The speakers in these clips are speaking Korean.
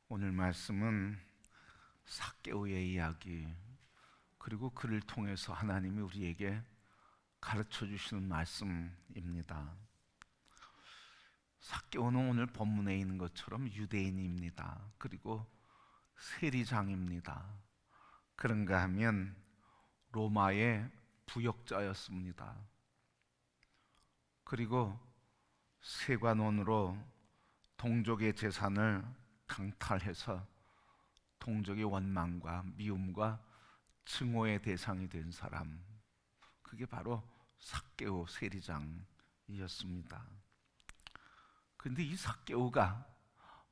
오늘 말씀은 삭개오의 이야기, 그리고 그를 통해서 하나님이 우리에게 가르쳐 주시는 말씀입니다. 삭개오는 오늘 본문에 있는 것처럼 유대인입니다. 그리고 세리장입니다. 그런가 하면 로마의 부역자였습니다. 그리고 세관원으로 동족의 재산을 강탈해서 동족의 원망과 미움과 증오의 대상이 된 사람, 그게 바로 삭개오 세리장이었습니다. 그런데 이 삭개오가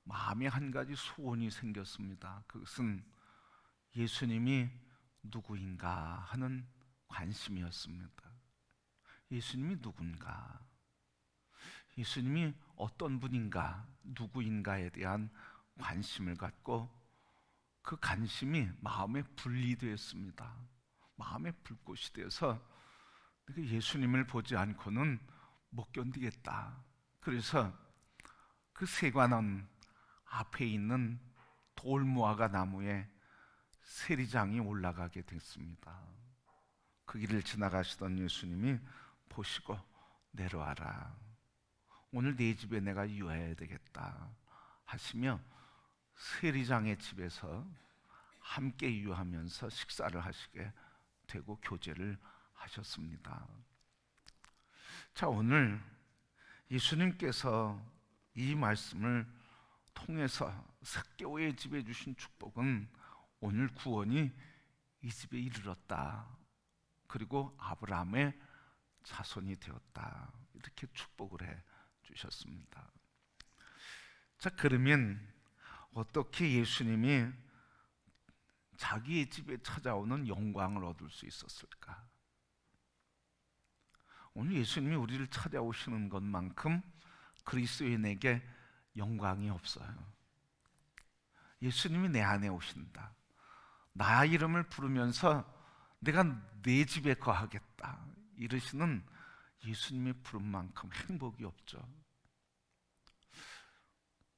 마음에 한 가지 소원이 생겼습니다. 그것은 예수님이 누구인가 하는 관심이었습니다. 예수님이 누군가, 예수님이 어떤 분인가, 누구인가에 대한 관심을 갖고 그 관심이 마음에 불이 되었습니다. 마음에 불꽃이 되어서 내가 예수님을 보지 않고는 못 견디겠다. 그래서 그 세관원 앞에 있는 돌무화과 나무에 세리장이 올라가게 됐습니다. 그 길을 지나가시던 예수님이 보시고 내려와라. 오늘 네 집에 내가 유하여야 되겠다 하시며 세리장의 집에서 함께 유하면서 식사를 하시게 되고 교제를 하셨습니다. 자, 오늘 예수님께서 이 말씀을 통해서 삭개오의 집에 주신 축복은 오늘 구원이 이 집에 이르렀다. 그리고 아브라함의 자손이 되었다. 이렇게 축복을 해 주셨습니다. 자, 그러면 어떻게 예수님이 자기의 집에 찾아오는 영광을 얻을 수 있었을까? 오늘 예수님이 우리를 찾아오시는 것만큼 그리스도인에게 영광이 없어요. 예수님이 내 안에 오신다. 나 이름을 부르면서 내가 내 집에 거하겠다 이러시는 예수님의 부름만큼 행복이 없죠.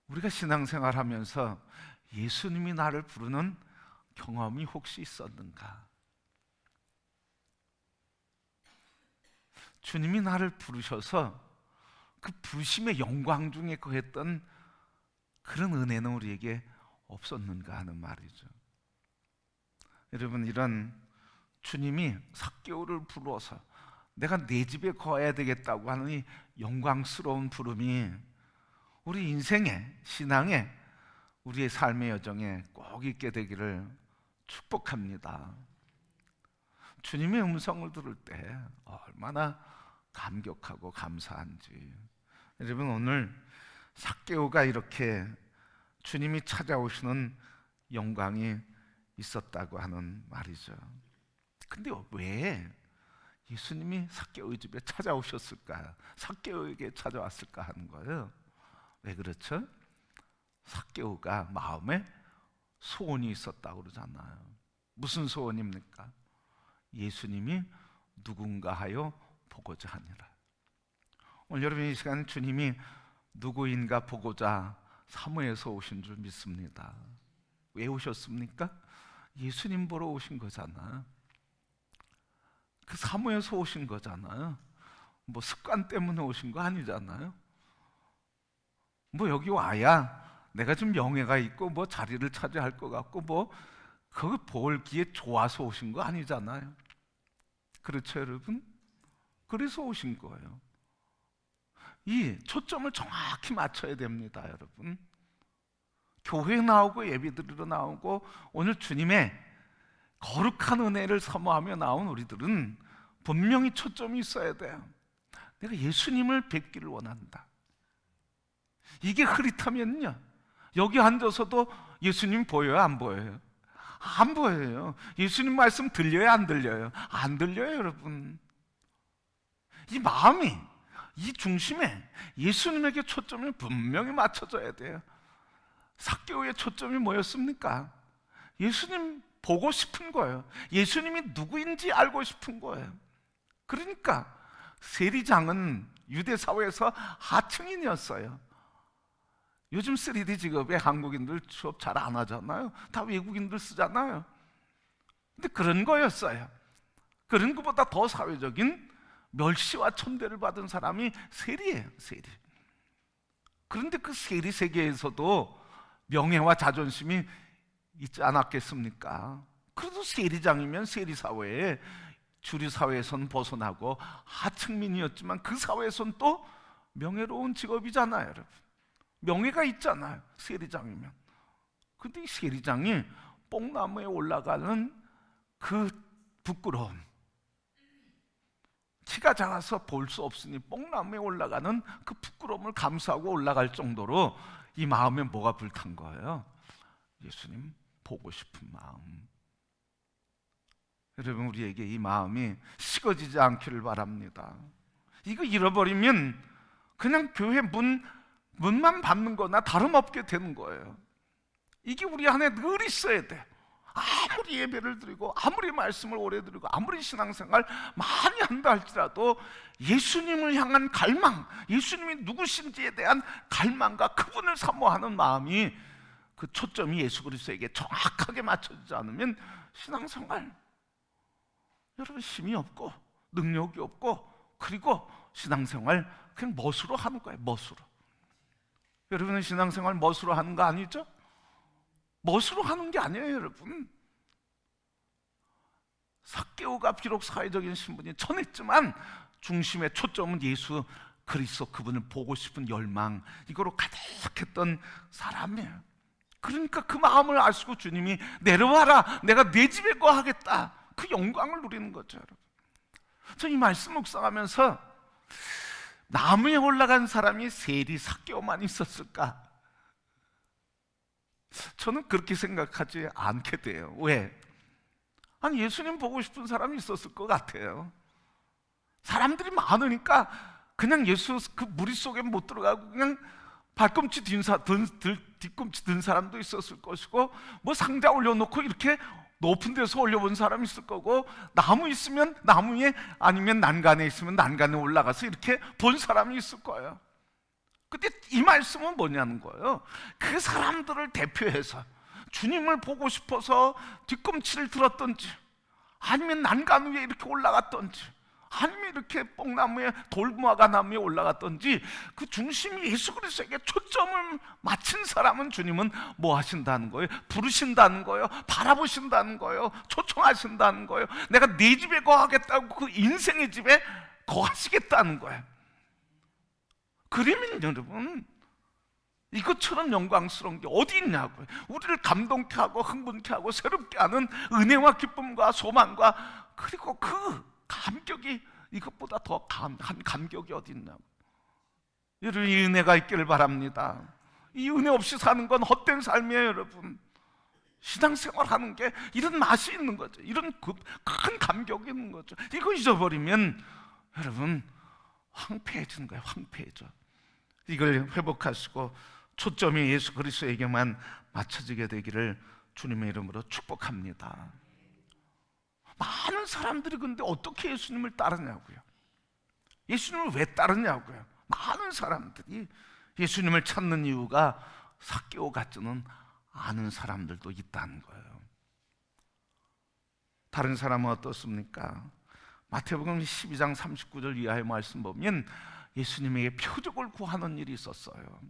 우리가 신앙생활하면서 예수님이 나를 부르는 경험이 혹시 있었는가? 주님이 나를 부르셔서 그 부르심의 영광 중에 거했던 그런 은혜는 우리에게 없었는가 하는 말이죠. 여러분, 이런 주님이 삭개오를 부르어서 내가 내 집에 거해야 되겠다고 하는 이 영광스러운 부름이 우리 인생에, 신앙에, 우리의 삶의 여정에 꼭 있게 되기를 축복합니다. 주님의 음성을 들을 때 얼마나 감격하고 감사한지. 여러분, 오늘 삭개오가 이렇게 주님이 찾아오시는 영광이 있었다고 하는 말이죠. 근데 왜 예수님이 삭개오의 집에 찾아오셨을까? 삭개오에게 찾아왔을까 하는 거예요. 왜 그렇죠? 삭개오가 마음에 소원이 있었다고 그러잖아요. 무슨 소원입니까? 예수님이 누군가 하여 보고자 하니라. 오늘 여러분, 이 시간 주님이 누구인가 보고자 사무에서 오신 줄 믿습니다. 왜 오셨습니까? 예수님 보러 오신 거잖아요. 그 사무에서 오신 거잖아요. 뭐 습관 때문에 오신 거 아니잖아요. 뭐 여기 와야 내가 좀 명예가 있고 뭐 자리를 차지할 것 같고 뭐 그거 볼 기회 좋아서 오신 거 아니잖아요. 그렇죠, 여러분? 그래서 오신 거예요. 이 초점을 정확히 맞춰야 됩니다, 여러분. 교회에 나오고 예배 드리러 나오고 오늘 주님의 거룩한 은혜를 사모하며 나온 우리들은 분명히 초점이 있어야 돼요. 내가 예수님을 뵙기를 원한다. 이게 흐릿하면요, 여기 앉아서도 예수님 보여요, 안 보여요? 안 보여요. 예수님 말씀 들려요, 안 들려요? 안 들려요, 여러분. 이 마음이, 이 중심에 예수님에게 초점을 분명히 맞춰줘야 돼요. 삭개오의 초점이 뭐였습니까? 예수님 보고 싶은 거예요. 예수님이 누구인지 알고 싶은 거예요. 그러니까 세리장은 유대 사회에서 하층인이었어요. 요즘 3D 직업에 한국인들 취업 잘 안 하잖아요. 다 외국인들 쓰잖아요. 근데 그런 거였어요. 그런 것보다 더 사회적인 멸시와 천대를 받은 사람이 세리예요. 세리. 그런데 그 세리 세계에서도 명예와 자존심이 있지 않았겠습니까? 그래도 세리장이면 세리사회에 주류사회에선 벗어나고 하층민이었지만 그 사회에선 또 명예로운 직업이잖아요. 여러분, 명예가 있잖아요. 세리장이면. 근데 이 세리장이 뽕나무에 올라가는 그 부끄러움, 키가 작아서 볼 수 없으니 뽕나무에 올라가는 그 부끄러움을 감수하고 올라갈 정도로 이 마음에 뭐가 불탄 거예요? 예수님 보고 싶은 마음. 여러분, 우리에게 이 마음이 식어지지 않기를 바랍니다. 이거 잃어버리면 그냥 교회 문만 밟는 거나 다름없게 되는 거예요. 이게 우리 안에 늘 있어야 돼. 아무리 예배를 드리고 아무리 말씀을 오래 드리고 아무리 신앙생활 많이 한다 할지라도 예수님을 향한 갈망, 예수님이 누구신지에 대한 갈망과 그분을 사모하는 마음이, 그 초점이 예수 그리스도에게 정확하게 맞춰지지 않으면 신앙생활, 여러분, 힘이 없고 능력이 없고, 그리고 신앙생활 그냥 멋으로 하는 거예요. 멋으로. 여러분은 신앙생활 멋으로 하는 거 아니죠? 멋으로 하는 게 아니에요, 여러분. 삭개오가 비록 사회적인 신분이 전했지만 중심의 초점은 예수 그리스도, 그분을 보고 싶은 열망, 이거로 가득했던 사람이에요. 그러니까 그 마음을 아시고 주님이 내려와라, 내가 네 집에 거하겠다, 그 영광을 누리는 거죠. 여러분, 저 이 말씀 묵상하면서 나무에 올라간 사람이 세리 삭개오만 있었을까? 저는 그렇게 생각하지 않게 돼요. 왜? 아니, 예수님 보고 싶은 사람이 있었을 것 같아요. 사람들이 많으니까 그냥 예수 그 무리 속에 못 들어가고 그냥 발꿈치 뒤꿈치 든 사람도 있었을 것이고, 뭐 상자 올려놓고 이렇게 높은 데서 올려본 사람이 있을 거고, 나무 있으면 나무 위에, 아니면 난간에 있으면 난간에 올라가서 이렇게 본 사람이 있을 거예요. 근데 이 말씀은 뭐냐는 거예요. 그 사람들을 대표해서 주님을 보고 싶어서 뒤꿈치를 들었던지, 아니면 난간 위에 이렇게 올라갔던지, 아니면 이렇게 뽕나무에 돌무화과 나무에 올라갔던지, 그 중심이 예수 그리스도에게 초점을 맞춘 사람은 주님은 뭐 하신다는 거예요? 부르신다는 거예요? 바라보신다는 거예요? 초청하신다는 거예요? 내가 네 집에 거하겠다고 그 인생의 집에 거하시겠다는 거예요. 그러면 여러분, 이것처럼 영광스러운 게 어디 있냐고요. 우리를 감동케 하고 흥분케 하고 새롭게 하는 은혜와 기쁨과 소망과, 그리고 그 감격이, 이것보다 더 한 감격이 어디 있냐고. 여러분, 이 은혜가 있기를 바랍니다. 이 은혜 없이 사는 건 헛된 삶이에요. 여러분, 신앙생활 하는 게 이런 맛이 있는 거죠. 이런 큰 감격이 있는 거죠. 이거 잊어버리면 여러분 황폐해지는 거예요. 황폐해져. 이걸 회복하시고 초점이 예수 그리스도에게만 맞춰지게 되기를 주님의 이름으로 축복합니다. 많은 사람들이 근데 어떻게 예수님을 따르냐고요. 예수님을 왜 따르냐고요. 많은 사람들이 예수님을 찾는 이유가 삭개오 같지는 않은 사람들도 있다는 거예요. 다른 사람은 어떻습니까? 마태복음 12장 39절 이하의 말씀 보면 예수님에게 표적을 구하는 일이 있었어요.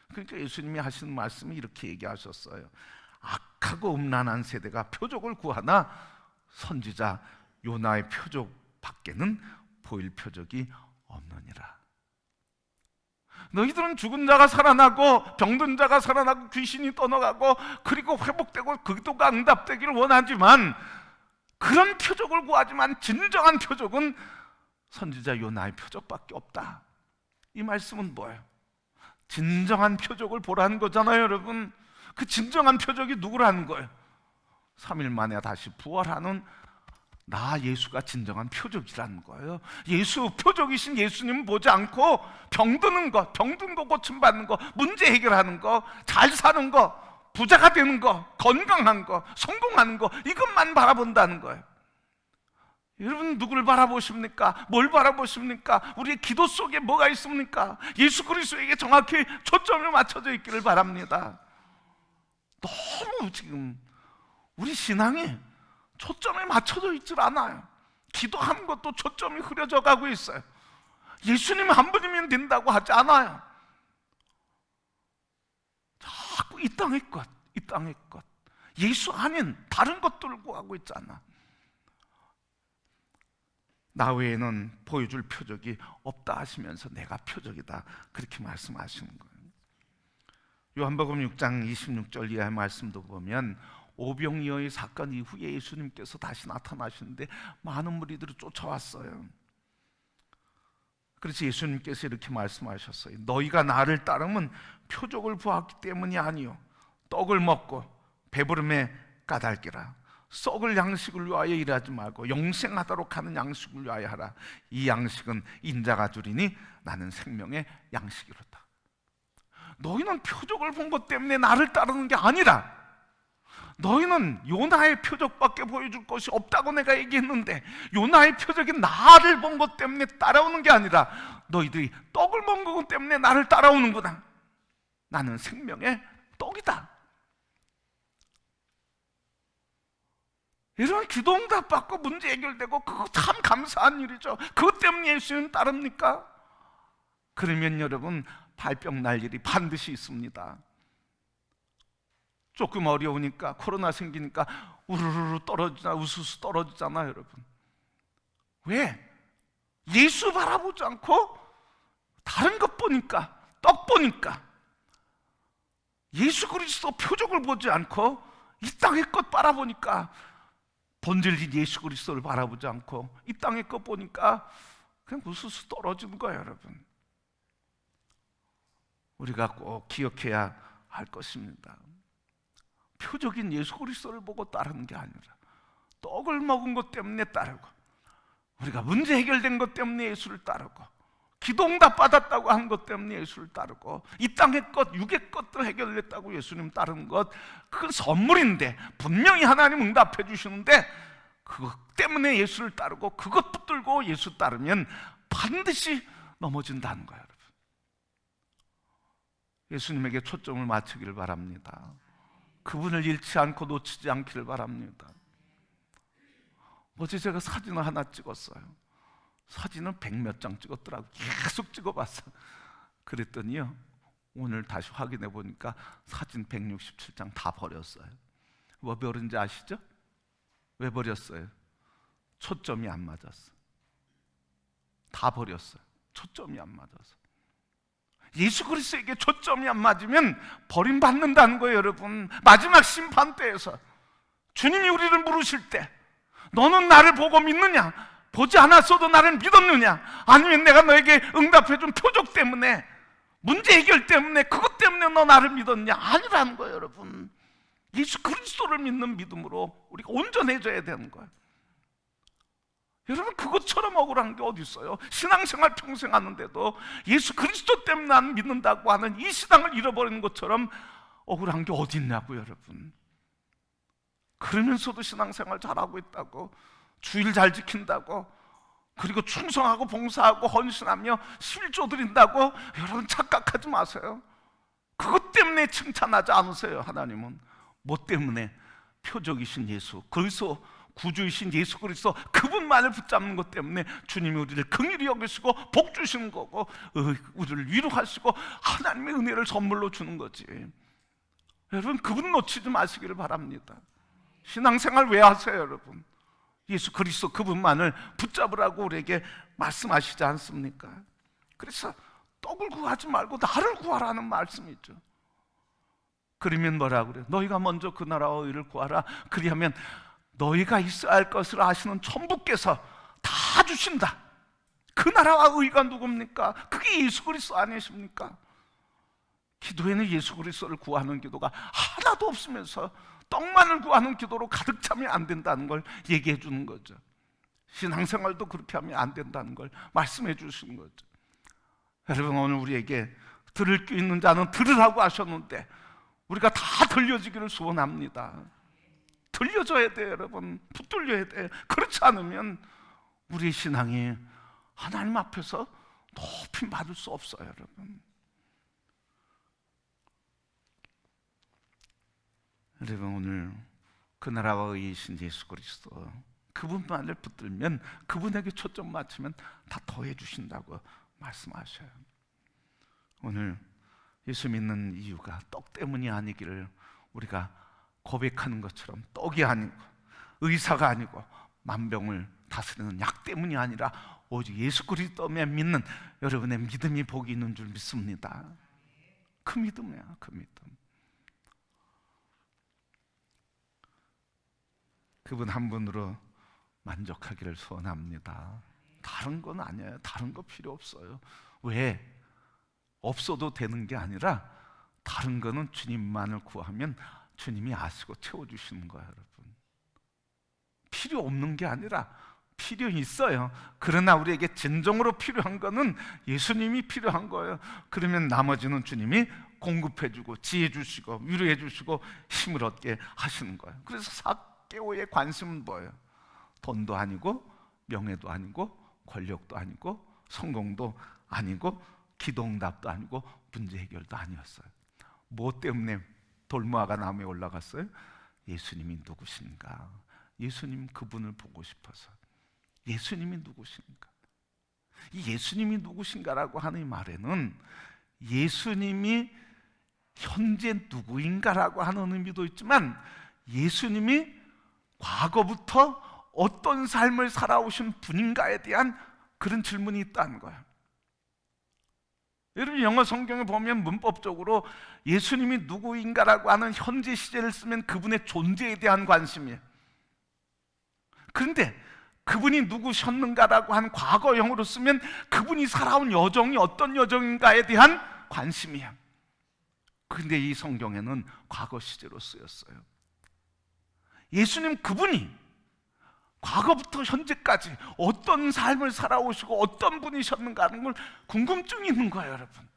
그러니까 예수님이 하시는 말씀이 이렇게 얘기하셨어요. 악하고 음란한 세대가 표적을 구하나 선지자 요나의 표적 밖에는 보일 표적이 없느니라. 너희들은 죽은 자가 살아나고 병든 자가 살아나고 귀신이 떠나가고 그리고 회복되고 기도가 응답되기를 원하지만, 그런 표적을 구하지만 진정한 표적은 선지자 요나의 표적밖에 없다. 이 말씀은 뭐예요? 진정한 표적을 보라는 거잖아요. 여러분, 그 진정한 표적이 누구라는 거예요? 3일 만에 다시 부활하는 나 예수가 진정한 표적이라는 거예요. 예수 표적이신 예수님은 보지 않고 병든 거 고침받는 거, 문제 해결하는 거, 잘 사는 거, 부자가 되는 거, 건강한 거, 성공하는 거, 이것만 바라본다는 거예요. 여러분 누구를 바라보십니까? 뭘 바라보십니까? 우리의 기도 속에 뭐가 있습니까? 예수 그리스도에게 정확히 초점이 맞춰져 있기를 바랍니다. 너무 지금 우리 신앙이 초점이 맞춰져 있질 않아요. 기도하는 것도 초점이 흐려져 가고 있어요. 예수님 한 분이면 된다고 하지 않아요. 자꾸 이 땅의 것, 이 땅의 것, 예수 아닌 다른 것들을 구하고 있잖아. 나 외에는 보여줄 표적이 없다 하시면서 내가 표적이다, 그렇게 말씀하시는 거예요. 요한복음 6장 26절 이하의 말씀도 보면 오병이어의 사건 이후에 예수님께서 다시 나타나시는데 많은 무리들이 쫓아왔어요. 그래서 예수님께서 이렇게 말씀하셨어요. 너희가 나를 따르면 표적을 보았기 때문이 아니요, 떡을 먹고 배부름에 까닭이라. 썩을 양식을 위하여 일하지 말고 영생하도록 하는 양식을 위하여 하라. 이 양식은 인자가 주리니 나는 생명의 양식이로다. 너희는 표적을 본 것 때문에 나를 따르는 게 아니라, 너희는 요나의 표적밖에 보여줄 것이 없다고 내가 얘기했는데, 요나의 표적이 나를 본 것 때문에 따라오는 게 아니라 너희들이 떡을 먹은 것 때문에 나를 따라오는구나. 나는 생명의 떡이다. 이런 기도응답 받고 문제 해결되고 그거 참 감사한 일이죠. 그것 때문에 예수님 따릅니까? 그러면 여러분 발병 날 일이 반드시 있습니다. 조금 어려우니까, 코로나 생기니까 우르르 떨어지잖아, 우수수 떨어지잖아 여러분. 왜? 예수 바라보지 않고 다른 것 보니까, 떡 보니까, 예수 그리스도 표적을 보지 않고 이 땅의 것 바라보니까, 본질인 예수 그리스도를 바라보지 않고 이 땅의 것 보니까 그냥 우수수 떨어지는 거예요 여러분. 우리가 꼭 기억해야 할 것입니다. 표적인 예수 그리스도를 보고 따르는 게 아니라 떡을 먹은 것 때문에 따르고, 우리가 문제 해결된 것 때문에 예수를 따르고, 기도응답 받았다고 한 것 때문에 예수를 따르고, 이 땅의 것, 육의 것들 해결됐다고 예수님 따르는 것, 그건 선물인데 분명히 하나님 응답해 주시는데 그것 때문에 예수를 따르고 그것 붙들고 예수 따르면 반드시 넘어진다는 거예요 여러분. 예수님에게 초점을 맞추기를 바랍니다. 그분을 잃지 않고 놓치지 않기를 바랍니다. 어제 제가 사진을 하나 찍었어요. 사진은 100몇 장 찍었더라고요. 계속 찍어봤어. 그랬더니요, 오늘 다시 확인해 보니까 사진 167장 다 버렸어요. 뭐 버린지 아시죠? 왜 버렸어요? 초점이 안 맞았어. 다 버렸어요. 초점이 안 맞아서. 예수 그리스도에게 초점이 안 맞으면 버림받는다는 거예요 여러분. 마지막 심판 때에서 주님이 우리를 물으실 때, 너는 나를 보고 믿느냐? 보지 않았어도 나를 믿었느냐? 아니면 내가 너에게 응답해준 표적 때문에, 문제 해결 때문에, 그것 때문에 너 나를 믿었냐? 아니라는 거예요 여러분. 예수 그리스도를 믿는 믿음으로 우리가 온전해져야 되는 거예요. 여러분 그것처럼 억울한 게 어디 있어요? 신앙생활 평생 하는데도 예수 그리스도 때문에 난 믿는다고 하는 이 신앙을 잃어버리는 것처럼 억울한 게 어디 있냐고 여러분. 그러면서도 신앙생활 잘하고 있다고, 주일 잘 지킨다고, 그리고 충성하고 봉사하고 헌신하며 11조 드린다고, 여러분 착각하지 마세요. 그것 때문에 칭찬하지 않으세요. 하나님은 뭐 때문에? 표적이신 예수 그리스도, 구주이신 예수 그리스도, 그분만을 붙잡는 것 때문에 주님이 우리를 긍휼히 여기시고 복 주시는 거고, 우리를 위로하시고 하나님의 은혜를 선물로 주는 거지. 여러분 그분 놓치지 마시기를 바랍니다. 신앙생활 왜 하세요 여러분? 예수 그리스도 그분만을 붙잡으라고 우리에게 말씀하시지 않습니까? 그래서 떡을 구하지 말고 나를 구하라는 말씀이죠. 그러면 뭐라 그래요? 너희가 먼저 그 나라와 의를 구하라. 그리하면 너희가 있어야 할 것을 아시는 천부께서 다 주신다. 그 나라와 의가 누굽니까? 그게 예수 그리스도 아니십니까? 기도에는 예수 그리스도를 구하는 기도가 하나도 없으면서 떡만을 구하는 기도로 가득 차면 안 된다는 걸 얘기해 주는 거죠. 신앙생활도 그렇게 하면 안 된다는 걸 말씀해 주시는 거죠. 여러분 오늘 우리에게 들을 귀 있는 자는 들으라고 하셨는데 우리가 다 들려지기를 소원합니다. 들려줘야 돼요 여러분. 붙들려야 돼요. 그렇지 않으면 우리의 신앙이 하나님 앞에서 높임 받을 수 없어요, 여러분. 여러분, 오늘 그 나라와 의이신 예수 그리스도, 그분만을 붙들면, 그분에게 초점 맞추면 다 더해 주신다고 말씀하셔요. 오늘 예수 믿는 이유가 떡 때문이 아니기를 우리가 고백하는 것처럼, 떡이 아니고 의사가 아니고 만병을 다스리는 약 때문이 아니라 오직 예수 그리스도만 믿는 여러분의 믿음이 복이 있는 줄 믿습니다. 그 믿음이야, 그 믿음. 그분 한 분으로 만족하기를 소원합니다. 다른 건 아니에요. 다른 거 필요 없어요. 왜? 없어도 되는 게 아니라 다른 거는 주님만을 구하면 주님이 아시고 채워주시는 거예요, 여러분. 필요 없는 게 아니라 필요 있어요. 그러나 우리에게 진정으로 필요한 거는 예수님이 필요한 거예요. 그러면 나머지는 주님이 공급해주고 지혜 주시고 위로해 주시고 힘을 얻게 하시는 거예요. 그래서 삭개오의 관심은 뭐예요? 돈도 아니고 명예도 아니고 권력도 아니고 성공도 아니고 기도응답도 아니고 문제 해결도 아니었어요. 뭐 때문에 돌무화과 나무에 올라갔어요? 예수님이 누구신가? 예수님 그분을 보고 싶어서. 예수님이 누구신가? 이 예수님이 누구신가라고 하는 이 말에는 예수님이 현재 누구인가라고 하는 의미도 있지만 예수님이 과거부터 어떤 삶을 살아오신 분인가에 대한 그런 질문이 있다는 거예요. 여러분, 영어 성경에 보면 문법적으로 예수님이 누구인가라고 하는 현재 시제를 쓰면 그분의 존재에 대한 관심이에요. 그런데 그분이 누구셨는가라고 한 과거형으로 쓰면 그분이 살아온 여정이 어떤 여정인가에 대한 관심이에요. 그런데 이 성경에는 과거 시제로 쓰였어요. 예수님 그분이 과거부터 현재까지 어떤 삶을 살아오시고 어떤 분이셨는가 하는 걸 궁금증이 있는 거예요, 여러분.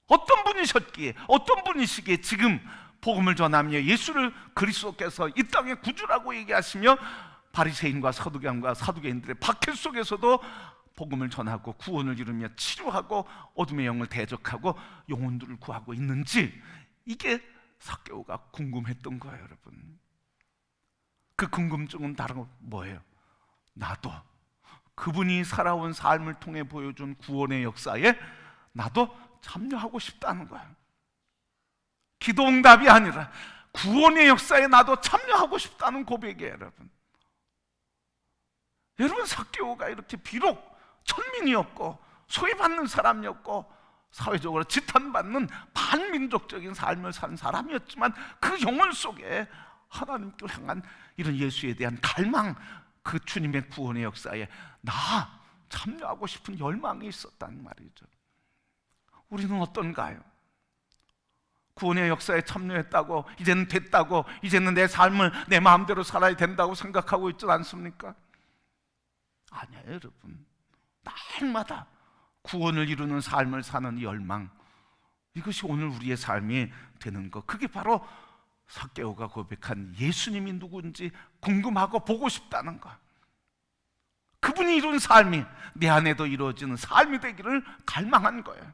어떤 분이셨기에, 어떤 분이시기에 지금 복음을 전하며 예수를 그리스도께서 이 땅의 구주라고 얘기하시며 바리새인과 서두개인과 사두개인들의 박해 속에서도 복음을 전하고 구원을 이루며 치료하고 어둠의 영을 대적하고 영혼들을 구하고 있는지, 이게 삭개오가 궁금했던 거예요, 여러분. 그 궁금증은 다른 거 뭐예요? 나도 그분이 살아온 삶을 통해 보여준 구원의 역사에 나도 참여하고 싶다는 거예요. 기도응답이 아니라 구원의 역사에 나도 참여하고 싶다는 고백이에요, 여러분. 여러분, 삭개오가 이렇게 비록 천민이었고 소외받는 사람이었고 사회적으로 지탄받는 반민족적인 삶을 산 사람이었지만 그 영혼 속에 하나님께 향한 이런 예수에 대한 갈망, 그 주님의 구원의 역사에 나 참여하고 싶은 열망이 있었단 말이죠. 우리는 어떤가요? 구원의 역사에 참여했다고, 이제는 됐다고, 이제는 내 삶을 내 마음대로 살아야 된다고 생각하고 있지 않습니까? 아니에요, 여러분. 날마다 구원을 이루는 삶을 사는 이 열망, 이것이 오늘 우리의 삶이 되는 것, 그게 바로 삭개오가 고백한 예수님이 누구인지 궁금하고 보고 싶다는 것. 그분이 이룬 삶이 내 안에도 이루어지는 삶이 되기를 갈망한 거예요.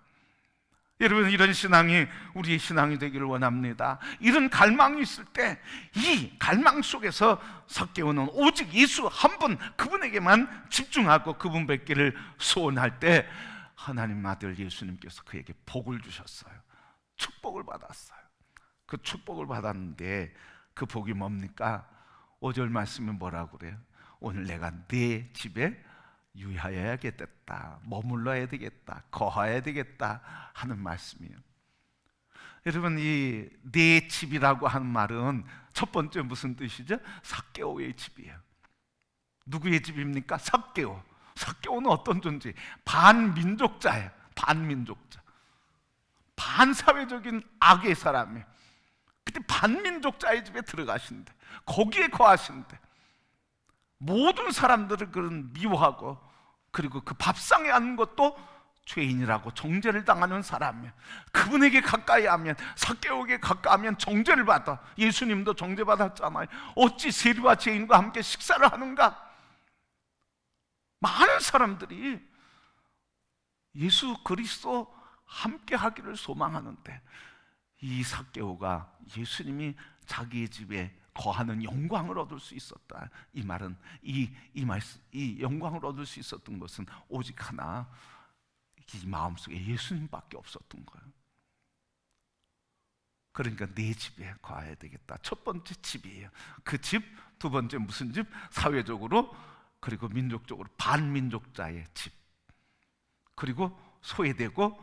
여러분, 이런 신앙이 우리의 신앙이 되기를 원합니다. 이런 갈망이 있을 때 이 갈망 속에서 삭개오는 오직 예수 한 분, 그분에게만 집중하고 그분 뵙기를 소원할 때 하나님 아들 예수님께서 그에게 복을 주셨어요. 축복을 받았어요. 그 축복을 받았는데 그 복이 뭡니까? 5절 말씀이 뭐라고 그래요? 오늘 내가 네 집에 유하여야겠다, 머물러야 되겠다, 거하여야 되겠다 하는 말씀이에요. 여러분, 이 네 집이라고 하는 말은 첫 번째 무슨 뜻이죠? 삭개오의 집이에요. 누구의 집입니까? 삭개오. 삭개오는 어떤 존재? 반민족자예요. 반민족자, 반사회적인 악의 사람이에요. 그때 반민족자의 집에 들어가신대, 거기에 거하신대. 모든 사람들을 그런 미워하고, 그리고 그 밥상에 앉는 것도 죄인이라고 정죄를 당하는 사람이에요. 그분에게 가까이 하면, 삭개오에게 가까이하면 정죄를 받아. 예수님도 정죄받았잖아요. 어찌 세리와 죄인과 함께 식사를 하는가? 많은 사람들이 예수 그리스도 함께 하기를 소망하는데, 이 삭개오가 예수님이 자기의 집에 거하는 영광을 얻을 수 있었다. 이 말은 이 영광을 얻을 수 있었던 것은 오직 하나, 이 마음속에 예수님밖에 없었던 거예요. 그러니까 내 집에 거해야 되겠다. 첫 번째 집이에요. 그 집. 두 번째 무슨 집? 사회적으로 그리고 민족적으로 반민족자의 집. 그리고 소외되고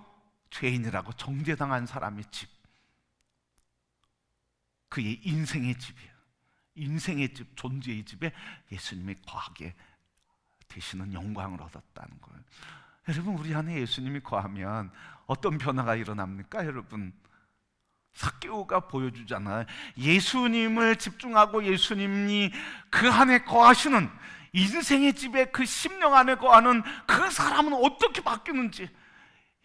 죄인이라고 정죄당한 사람의 집. 그의 인생의 집이에요. 인생의 집, 존재의 집에 예수님이 거하게 되시는 영광을 얻었다는 거예요. 여러분, 우리 안에 예수님이 거하면 어떤 변화가 일어납니까? 여러분, 삭개오가 보여주잖아요. 예수님을 집중하고 예수님이 그 안에 거하시는, 인생의 집에 그 심령 안에 거하는 그 사람은 어떻게 바뀌는지,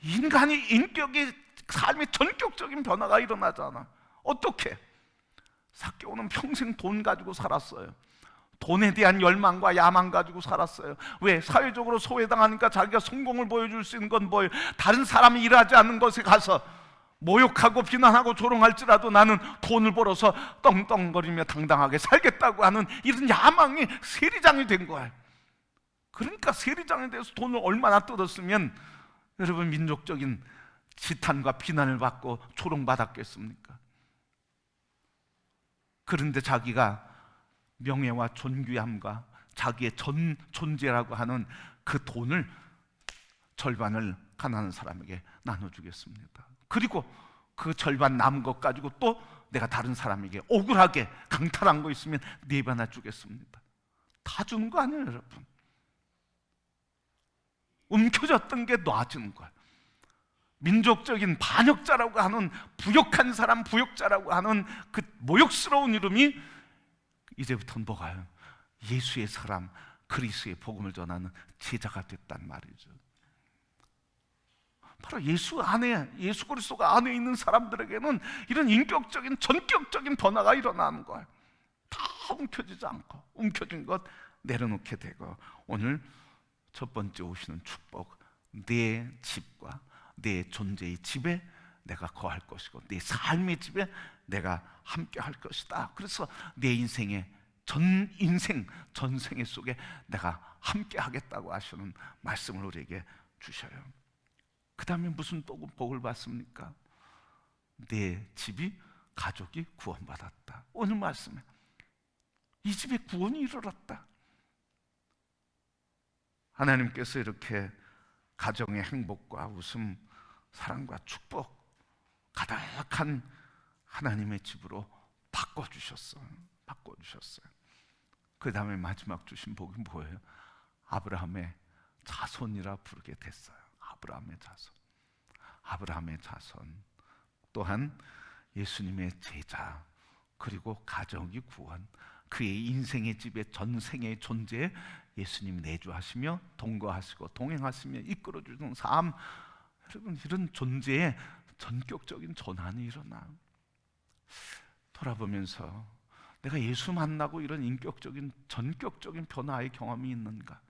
인간의 인격의 삶의 전격적인 변화가 일어나잖아. 어떻게? 삭개오는 평생 돈 가지고 살았어요. 돈에 대한 열망과 야망 가지고 살았어요. 왜? 사회적으로 소외당하니까 자기가 성공을 보여줄 수 있는 건 뭐예요? 다른 사람이 일하지 않는 것에 가서 모욕하고 비난하고 조롱할지라도 나는 돈을 벌어서 떵떵거리며 당당하게 살겠다고 하는 이런 야망이 세리장이 된 거예요. 그러니까 세리장에 대해서 돈을 얼마나 뜯었으면 여러분 민족적인 지탄과 비난을 받고 조롱받았겠습니까? 그런데 자기가 명예와 존귀함과 자기의 전 존재라고 하는 그 돈을 절반을 가난한 사람에게 나눠주겠습니다. 그리고 그 절반 남은 것 가지고 또 내가 다른 사람에게 억울하게 강탈한 거 있으면 4배나 주겠습니다. 다 주는 거 아니에요, 여러분. 움켜졌던 게 놔주는 거예요. 민족적인 반역자라고 하는, 부역한 사람 부역자라고 하는 그 모욕스러운 이름이 이제부터는 뭐가요? 예수의 사람, 그리스도의 복음을 전하는 제자가 됐단 말이죠. 바로 예수 안에, 예수 그리스도가 안에 있는 사람들에게는 이런 인격적인 전격적인 변화가 일어나는 거예요. 다 움켜쥐지 않고 움켜진 것 내려놓게 되고, 오늘 첫 번째 오시는 축복, 내 집과 내 존재의 집에 내가 거할 것이고 내 삶의 집에 내가 함께 할 것이다. 그래서 내 인생의 전생의 속에 내가 함께 하겠다고 하시는 말씀을 우리에게 주셔요. 그 다음에 무슨 또 복을 받습니까? 내 집이, 가족이 구원받았다. 오늘 말씀에 이 집에 구원이 이르렀다. 하나님께서 이렇게 가정의 행복과 웃음, 사랑과 축복 가득한 하나님의 집으로 바꿔주셨어요. 그 다음에 마지막 주신 복이 뭐예요? 아브라함의 자손이라 부르게 됐어요. 아브라함의 자손, 또한 예수님의 제자, 그리고 가정이 구원, 그의 인생의 집에 전생의 존재에 예수님이 내주하시며 동거하시고 동행하시며 이끌어주는 삶, 여러분 이런 존재에 전격적인 전환이 일어나요. 돌아보면서 내가 예수 만나고 이런 인격적인 전격적인 변화의 경험이 있는가?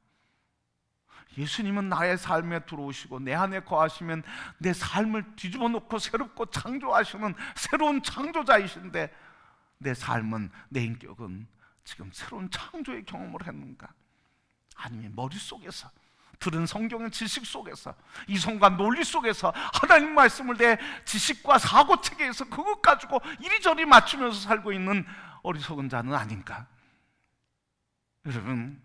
예수님은 나의 삶에 들어오시고 내 안에 거하시면 내 삶을 뒤집어 놓고 새롭고 창조하시는 새로운 창조자이신데, 내 삶은, 내 인격은 지금 새로운 창조의 경험을 했는가? 아니면 머릿속에서 들은 성경의 지식 속에서, 이성과 논리 속에서 하나님 말씀을 내 지식과 사고체계에서 그것 가지고 이리저리 맞추면서 살고 있는 어리석은 자는 아닌가? 여러분,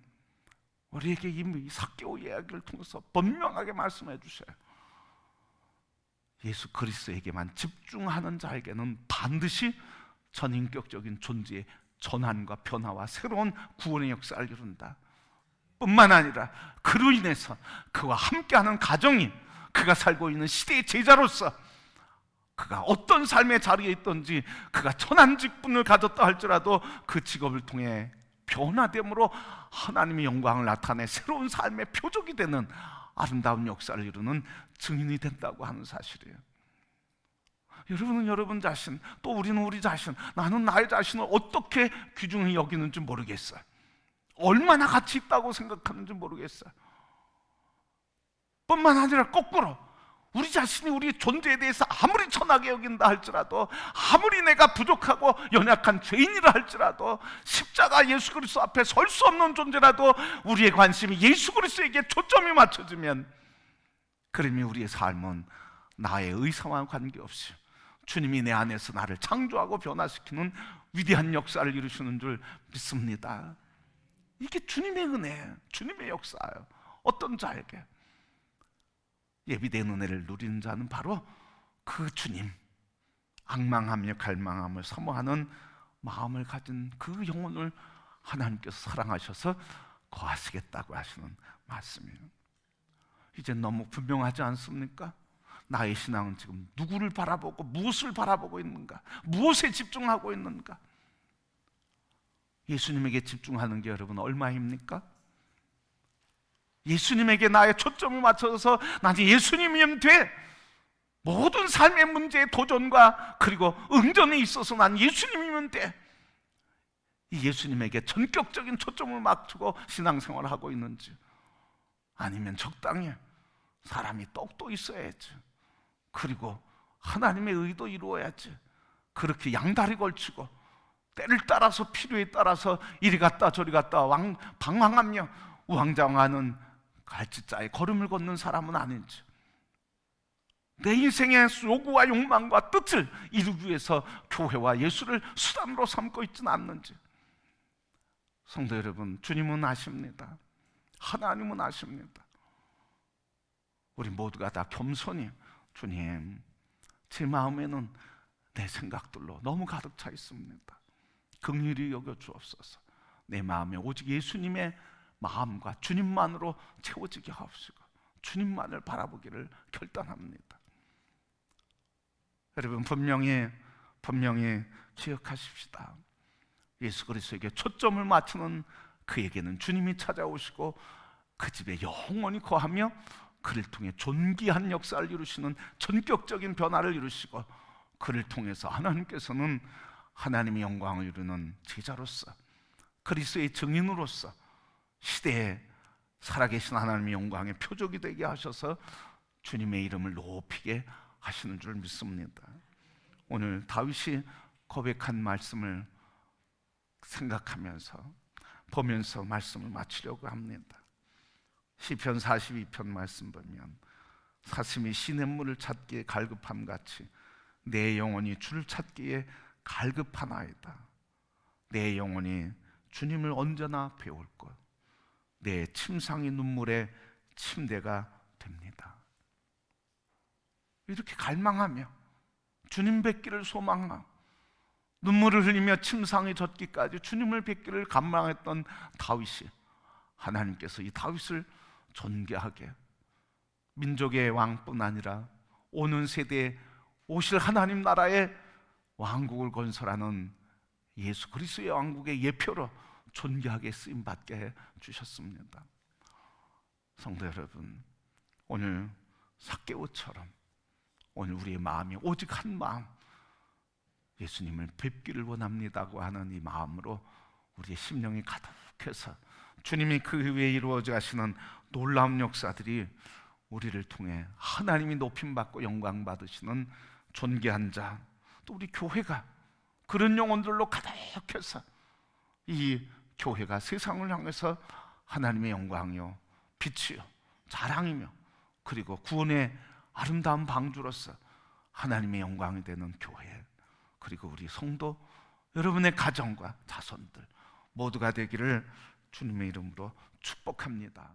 우리에게 이 삭개오 이야기를 통해서 분명하게 말씀해 주셔요. 예수 그리스도에게만 집중하는 자에게는 반드시 전인격적인 존재의 전환과 변화와 새로운 구원의 역사를 이룬다. 뿐만 아니라 그로 인해서 그와 함께하는 가정이, 그가 살고 있는 시대의 제자로서 그가 어떤 삶의 자리에 있든지, 그가 천한 직분을 가졌다 할지라도 그 직업을 통해 변화됨으로 하나님의 영광을 나타내 새로운 삶의 표적이 되는 아름다운 역사를 이루는 증인이 된다고 하는 사실이에요. 여러분은 여러분 자신, 또 우리는 우리 자신, 나는 나의 자신을 어떻게 귀중히 여기는지 모르겠어요. 얼마나 가치 있다고 생각하는지 모르겠어요. 뿐만 아니라 거꾸로 우리 자신이 우리 존재에 대해서 아무리 천하게 여긴다 할지라도, 아무리 내가 부족하고 연약한 죄인이라 할지라도, 십자가 예수 그리스도 앞에 설 수 없는 존재라도 우리의 관심이 예수 그리스도에게 초점이 맞춰지면, 그러면 우리의 삶은 나의 의사와 관계없이 주님이 내 안에서 나를 창조하고 변화시키는 위대한 역사를 이루시는 줄 믿습니다. 이게 주님의 은혜, 주님의 역사예요. 어떤 자에게? 예비된 은혜를 누리는 자는 바로 그 주님, 앙망하며 갈망함을 사모하는 마음을 가진 그 영혼을 하나님께서 사랑하셔서 거하시겠다고 하시는 말씀이에요. 이제 너무 분명하지 않습니까? 나의 신앙은 지금 누구를 바라보고 무엇을 바라보고 있는가? 무엇에 집중하고 있는가? 예수님에게 집중하는 게 여러분 얼마입니까? 예수님에게 나의 초점을 맞춰서 나는 예수님이면 돼. 모든 삶의 문제의 도전과 그리고 응전에 있어서 난 예수님이면 돼. 이 예수님에게 전격적인 초점을 맞추고 신앙생활을 하고 있는지, 아니면 적당히 사람이 떡도 있어야지, 그리고 하나님의 의도 이루어야지, 그렇게 양다리 걸치고 때를 따라서 필요에 따라서 이리 갔다 저리 갔다 방황하며 우왕좌왕하는 갈지자의 걸음을 걷는 사람은 아닌지, 내 인생의 요구와 욕망과 뜻을 이루기 위해서 교회와 예수를 수단으로 삼고 있지는 않는지. 성도 여러분, 주님은 아십니다. 하나님은 아십니다. 우리 모두가 다 겸손히, 주님, 제 마음에는 내 생각들로 너무 가득 차 있습니다. 긍휼히 여겨 주옵소서. 내 마음에 오직 예수님의 마음과 주님만으로 채워지게 하옵시고 주님만을 바라보기를 결단합니다. 여러분, 분명히 기억하십시다. 예수 그리스도에게 초점을 맞추는 그에게는 주님이 찾아오시고 그 집에 영원히 거하며 그를 통해 존귀한 역사를 이루시는 전격적인 변화를 이루시고, 그를 통해서 하나님께서는 하나님의 영광을 이루는 제자로서, 그리스도의 증인으로서 시대에 살아계신 하나님의 영광의 표적이 되게 하셔서 주님의 이름을 높이게 하시는 줄 믿습니다. 오늘 다윗이 고백한 말씀을 생각하면서 보면서 말씀을 마치려고 합니다. 시편 42편 말씀 보면, 사슴이 시냇물을 찾기에 갈급함같이 내 영혼이 주를 찾기에 갈급하나이다. 내 영혼이 주님을 언제나 배울 것, 내 침상이 눈물의 침대가 됩니다. 이렇게 갈망하며 주님 뵙기를 소망하고 눈물을 흘리며 침상이 젖기까지 주님을 뵙기를 갈망했던 다윗이, 하나님께서 이 다윗을 존귀하게 민족의 왕뿐 아니라 오는 세대에 오실 하나님 나라의 왕국을 건설하는 예수 그리스도의 왕국의 예표로 존귀하게 쓰임받게 해 주셨습니다. 성도 여러분, 오늘 삭개오처럼 오늘 우리의 마음이 오직 한 마음, 예수님을 뵙기를 원합니다고 하는 이 마음으로 우리의 심령이 가득해서 주님이 그 위에 이루어져 가시는 놀라운 역사들이 우리를 통해 하나님이 높임받고 영광 받으시는 존귀한 자, 또 우리 교회가 그런 영혼들로 가득해서 이 교회가 세상을 향해서 하나님의 영광이요 빛이요 자랑이며 그리고 구원의 아름다운 방주로서 하나님의 영광이 되는 교회, 그리고 우리 성도 여러분의 가정과 자손들 모두가 되기를 주님의 이름으로 축복합니다.